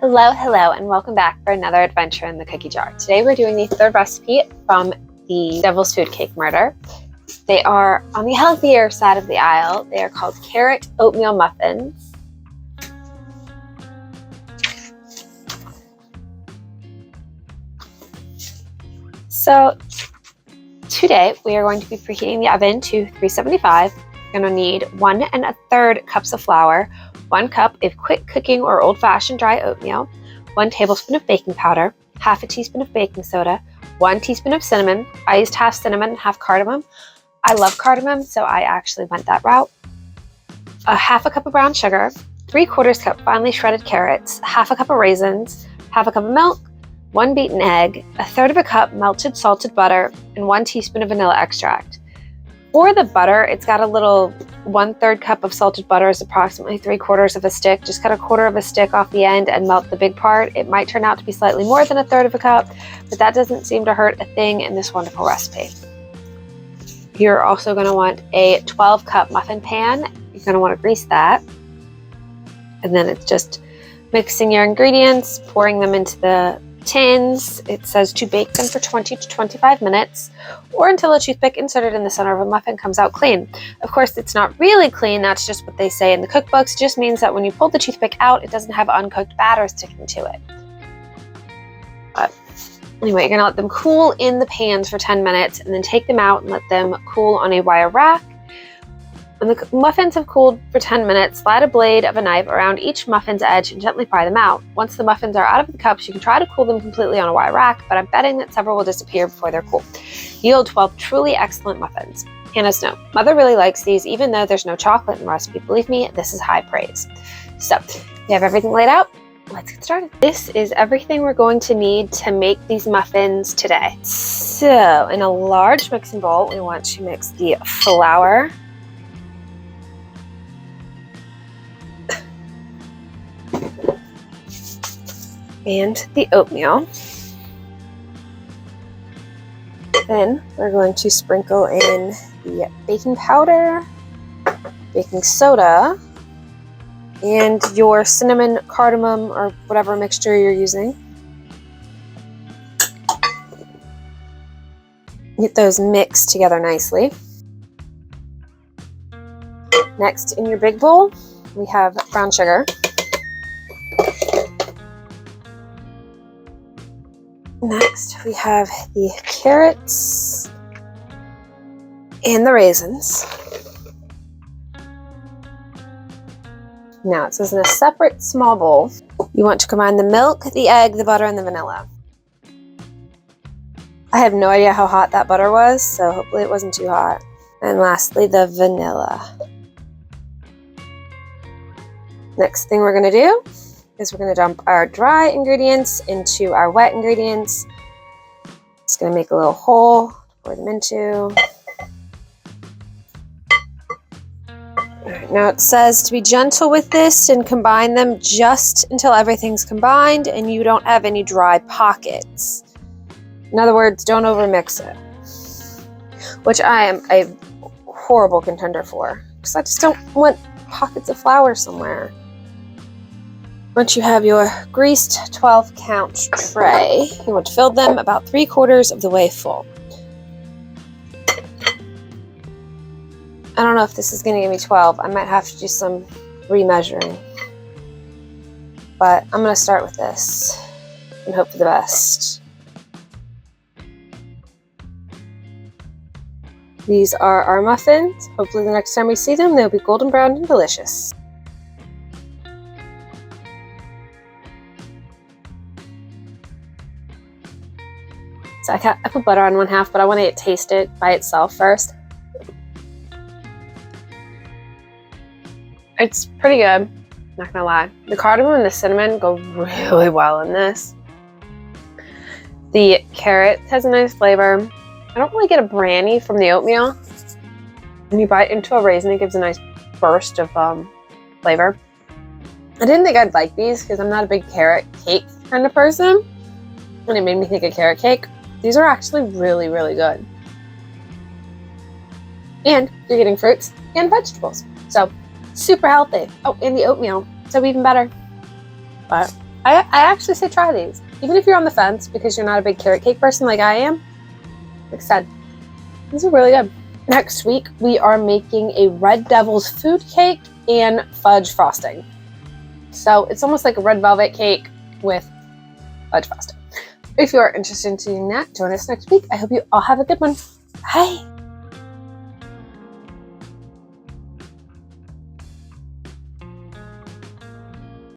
Hello, and welcome back for another adventure in the cookie jar. Today we're doing the third recipe from the Devil's Food Cake Murder. They are on the healthier side of the aisle. They are called Carrot-Oatmeal Muffins. So today we are going to be preheating the oven to 375. You're going to need 1 1/3 cups of flour, 1 cup of quick cooking or old-fashioned dry oatmeal, 1 tablespoon of baking powder, half a teaspoon of baking soda, 1 teaspoon of cinnamon. I used half cinnamon and half cardamom. I love cardamom, so I actually went that route. Half a cup of brown sugar, 3/4 cup finely shredded carrots, half a cup of raisins, half a cup of milk, 1 beaten egg, 1/3 cup melted salted butter, and 1 teaspoon of vanilla extract. For the butter, it's got a little 1/3 cup of salted butter is approximately 3/4 of a stick. Just cut 1/4 of a stick off the end and melt the big part. It might turn out to be slightly more than 1/3 cup, but that doesn't seem to hurt a thing in this wonderful recipe. You're also going to want a 12 cup muffin pan. You're going to want to grease that. And then it's just mixing your ingredients, pouring them into the tins. It says to bake them for 20 to 25 minutes or until a toothpick inserted in the center of a muffin comes out clean. Of course, it's not really clean. That's just what they say in the cookbooks. It just means that when you pull the toothpick out, it doesn't have uncooked batter sticking to it. But anyway, you're going to let them cool in the pans for 10 minutes and then take them out and let them cool on a wire rack. When the muffins have cooled for 10 minutes, slide a blade of a knife around each muffin's edge and gently pry them out. Once the muffins are out of the cups, you can try to cool them completely on a wire rack, but I'm betting that several will disappear before they're cool. Yield 12 truly excellent muffins. Hannah's note: Mother really likes these, even though there's no chocolate in the recipe. Believe me, this is high praise. So, we have everything laid out. Let's get started. This is everything we're going to need to make these muffins today. So, in a large mixing bowl, we want to mix the flour, and the oatmeal. Then we're going to sprinkle in the baking powder, baking soda, and your cinnamon, cardamom, or whatever mixture you're using. Get those mixed together nicely. Next, in your big bowl, we have brown sugar. Next, we have the carrots and the raisins. Now, it says in a separate small bowl, you want to combine the milk, the egg, the butter, and the vanilla. I have no idea how hot that butter was, so hopefully it wasn't too hot. And lastly, the vanilla. Next thing we're going to do is we're going to dump our dry ingredients into our wet ingredients. Just going to make a little hole to pour them into. Alright, now it says to be gentle with this and combine them just until everything's combined and you don't have any dry pockets. In other words, don't overmix it, which I am a horrible contender for because I just don't want pockets of flour somewhere. Once you have your greased 12-count tray, you want to fill them about 3/4 of the way full. I don't know if this is going to give me 12. I might have to do some remeasuring. But I'm going to start with this and hope for the best. These are our muffins. Hopefully the next time we see them, they'll be golden brown and delicious. So I put butter on 1/2, but I want to taste it by itself first. It's pretty good, not gonna lie. The cardamom and the cinnamon go really well in this. The carrot has a nice flavor. I don't really get a brandy from the oatmeal. When you bite into a raisin, it gives a nice burst of flavor. I didn't think I'd like these because I'm not a big carrot cake kind of person, and it made me think of carrot cake. These are actually really, really good. And you're getting fruits and vegetables. So super healthy. Oh, and the oatmeal. So even better. But I actually say try these. Even if you're on the fence because you're not a big carrot cake person like I am, like I said, these are really good. Next week, we are making a Red Devil's food cake and fudge frosting. So it's almost like a red velvet cake with fudge frosting. If you are interested in doing that, join us next week. I hope you all have a good one. Bye.